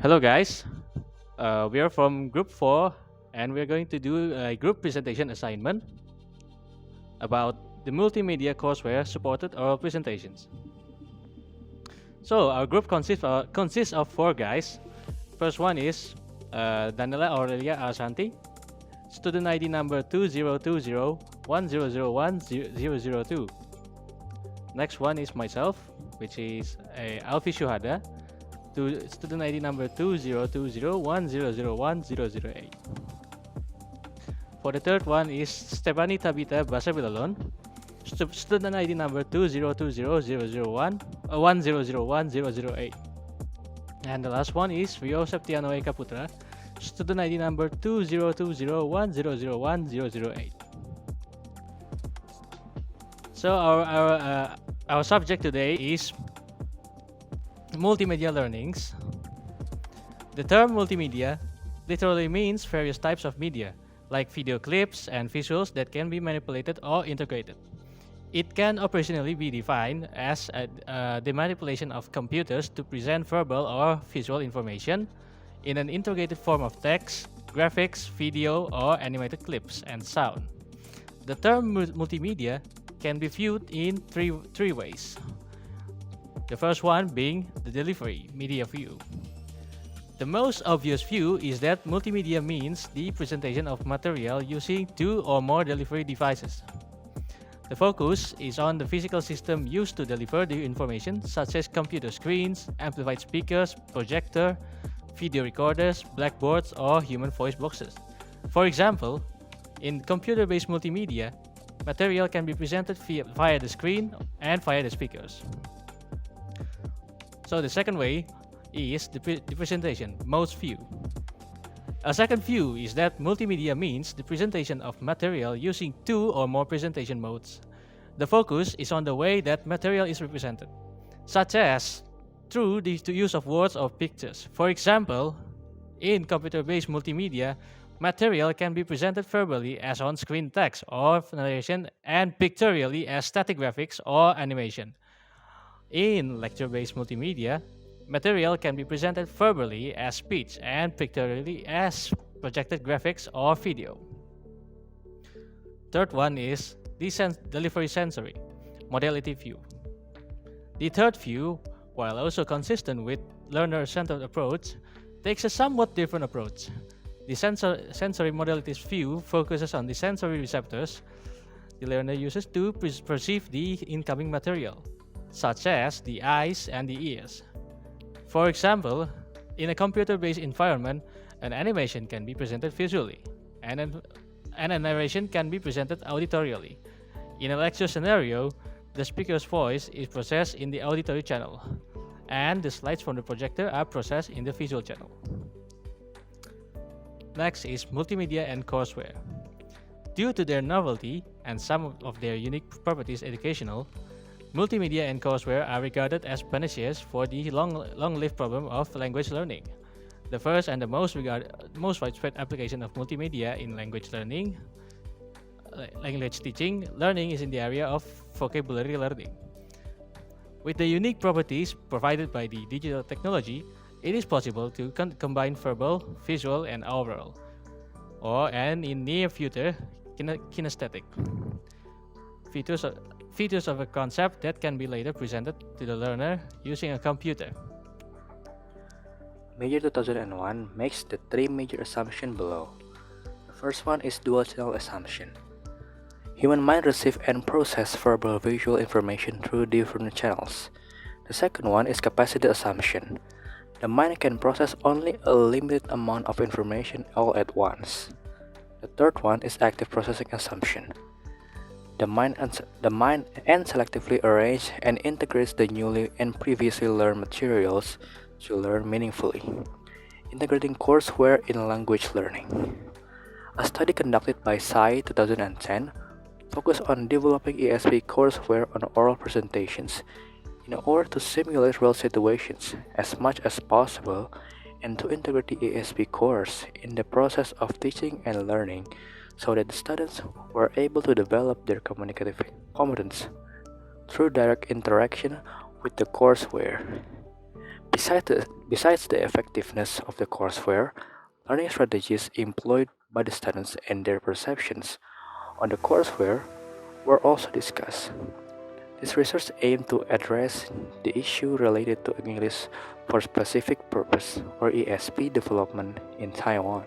Hello guys, we are from group 4 and we're going to do a group presentation assignment about the multimedia courseware supported oral presentations. So our group consists of 4 guys. First one is Danella, Aurelia, Arsanti. Student ID number 202010010002. Next one is myself, which is Alvis Syuhada. Student ID number 202010010008. For the third one is Stevani Tabita Basabelolon. Student ID number 202010010008. And the last one is Septiano Putra. Student ID number 202010010008. So our subject today is multimedia learnings. The term multimedia literally means various types of media, like video clips and visuals that can be manipulated or integrated. It can operationally be defined as the manipulation of computers to present verbal or visual information in an integrated form of text, graphics, video, or animated clips and sound. The term multimedia can be viewed in three ways. The first one being the delivery media view. The most obvious view is that multimedia means the presentation of material using 2 or more delivery devices. The focus is on the physical system used to deliver the information, such as computer screens, amplified speakers, projector, video recorders, blackboards, or human voice boxes. For example, in computer-based multimedia, material can be presented via the screen and via the speakers. So the second way is the presentation mode view. A second view is that multimedia means the presentation of material using 2 or more presentation modes. The focus is on the way that material is represented, such as through the use of words or pictures. For example, in computer-based multimedia, material can be presented verbally as on-screen text or narration and pictorially as static graphics or animation. In lecture-based multimedia, material can be presented verbally as speech and pictorially as projected graphics or video. Third one is the delivery sensory modality view. The third view, while also consistent with learner-centered approach, takes a somewhat different approach. The sensory modalities view focuses on the sensory receptors the learner uses to perceive the incoming material, such as the eyes and the ears. For example, in a computer-based environment, an animation can be presented visually, and a narration can be presented auditorially. In a lecture scenario, the speaker's voice is processed in the auditory channel, and the slides from the projector are processed in the visual channel. Next is multimedia and courseware. Due to their novelty and some of their unique properties educational, multimedia and courseware are regarded as panaceas for the long-lived problem of language learning. The first and the most widespread application of multimedia in language learning, language teaching, learning is in the area of vocabulary learning. With the unique properties provided by the digital technology, it is possible to combine verbal, visual, and oral, and in near future, kinesthetic features of a concept that can be later presented to the learner using a computer. Major 2001 makes the 3 major assumptions below. The first one is dual channel assumption. Human mind receives and processes verbal visual information through different channels. The second one is capacity assumption. The mind can process only a limited amount of information all at once. The third one is active processing assumption. The mind selectively arranges and integrates the newly and previously learned materials to learn meaningfully, integrating courseware in language learning. A study conducted by SAI 2010 focused on developing ESP courseware on oral presentations in order to simulate real situations as much as possible and to integrate the ESP course in the process of teaching and learning so that the students were able to develop their communicative competence through direct interaction with the courseware. Besides the effectiveness of the courseware, learning strategies employed by the students and their perceptions on the courseware were also discussed. This research aimed to address the issue related to English for specific purpose or ESP development in Taiwan,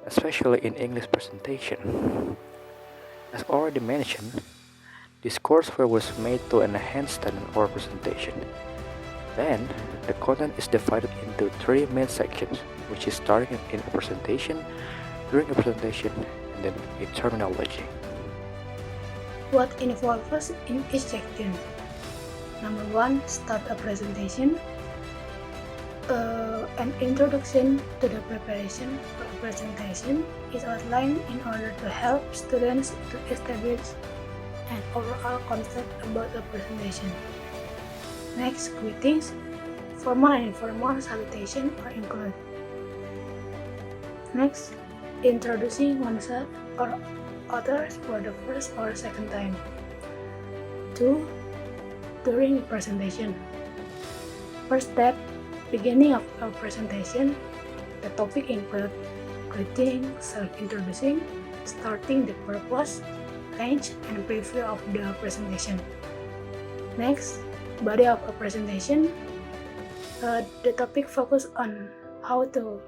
especially in English presentation. As already mentioned, this courseware was made to enhance student oral presentation. Then, the content is divided into three main sections, which is starting in a presentation, during a presentation, and then in terminology. What involves in each section? Number 1, start a presentation. An introduction to the preparation for a presentation is outlined in order to help students to establish an overall concept about the presentation. Next, greetings. Formal and informal salutation are included. Next, introducing oneself or others for the first or second time. 2. During the presentation. First step, beginning of our presentation. The topic includes greeting, self-introducing, starting the purpose, range, and preview of the presentation. Next, body of a presentation. The topic focuses on how to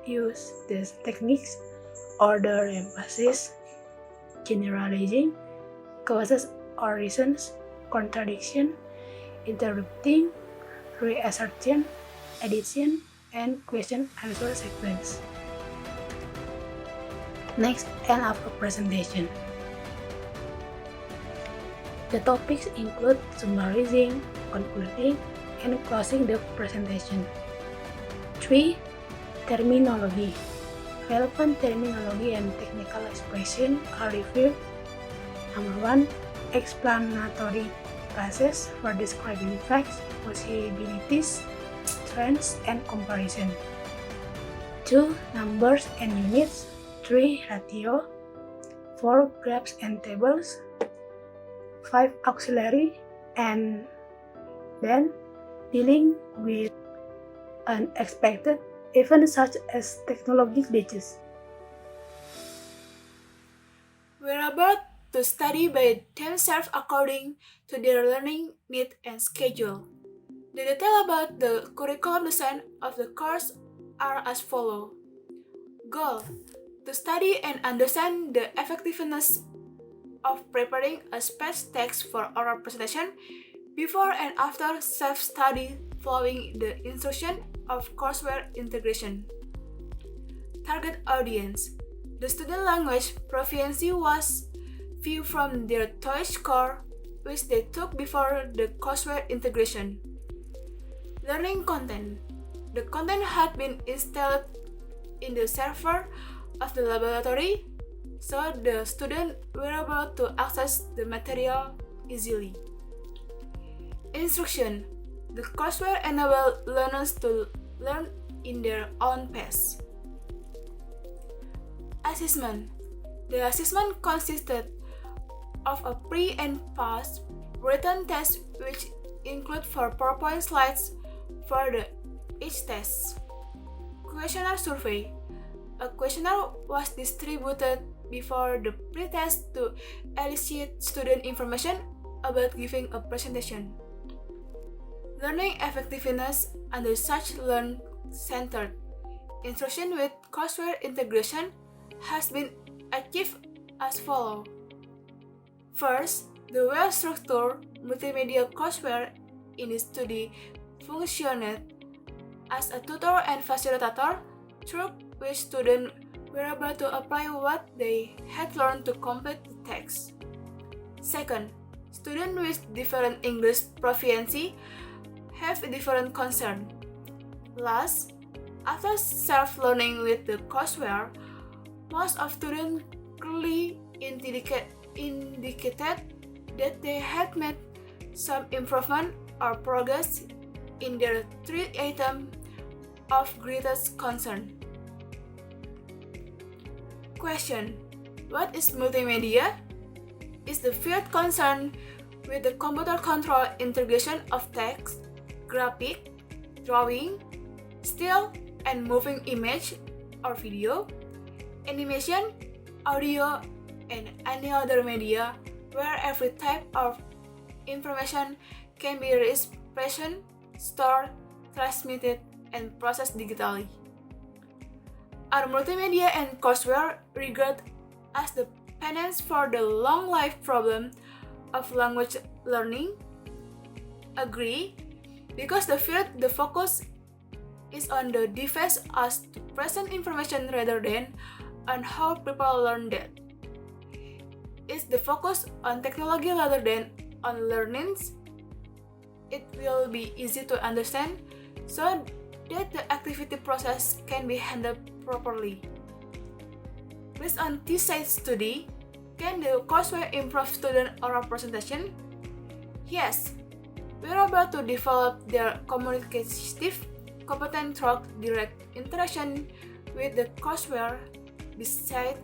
use these techniques, order, emphasis, generalizing, causes or reasons, contradiction, interrupting, reassertion, addition, and question-answer sequence. Next, end of a presentation. The topics include summarizing, concluding, and closing the presentation. 3. Terminology. Relevant terminology and technical expression are reviewed. Number 1. Explanatory phrases for describing facts, possibilities, trends, and comparison. 2. Numbers and units. 3. Ratio. 4. Graphs and tables. 5. Auxiliary, and then dealing with unexpected events such as technology glitches. We're about to study by themselves according to their learning need and schedule. The details about the curriculum design of the course are as follows. Goal: to study and understand the effectiveness of preparing a speech text for oral presentation before and after self-study following the instruction of courseware integration. Target audience: the student language proficiency was viewed from their TOEIC score, which they took before the courseware integration. Learning content: the content had been installed in the server of the laboratory, so the students were able to access the material easily. Instruction: the courseware enabled learners to learn in their own pace. Assessment: the assessment consisted of a pre and post written test which include 4 PowerPoint slides for each test. Questionnaire survey: a questionnaire was distributed before the pre-test to elicit student information about giving a presentation. Learning effectiveness under such learn-centered instruction with courseware integration has been achieved as follows. First, the well-structured multimedia courseware in the study functioned as a tutor and facilitator through which students were able to apply what they had learned to complete the text. Second, students with different English proficiency have a different concern. Last, after self-learning with the courseware, most of students clearly indicated that they had made some improvement or progress in their 3 items of greatest concern. Question: what is multimedia? Is the field concerned with the computer control integration of text, graphic, drawing, still and moving image or video, animation, audio, and any other media where every type of information can be represented, stored, transmitted, and processed digitally. Our multimedia and courseware regard as the penance for the long life problem of language learning. Agree, because the focus is on the device as to present information rather than on how people learn that. It's the focus on technology rather than on learnings. It will be easy to understand so that the activity process can be handled properly. Based on Desain study, can the courseware improve student oral presentation? Yes, we're about to develop their communicative competence through direct interaction with the courseware. Besides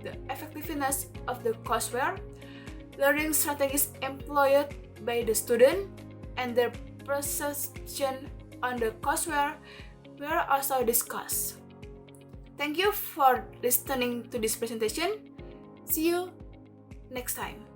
the effectiveness of the courseware, learning strategies employed by the student and their perception on the courseware were also discussed. Thank you for listening to this presentation. See you next time.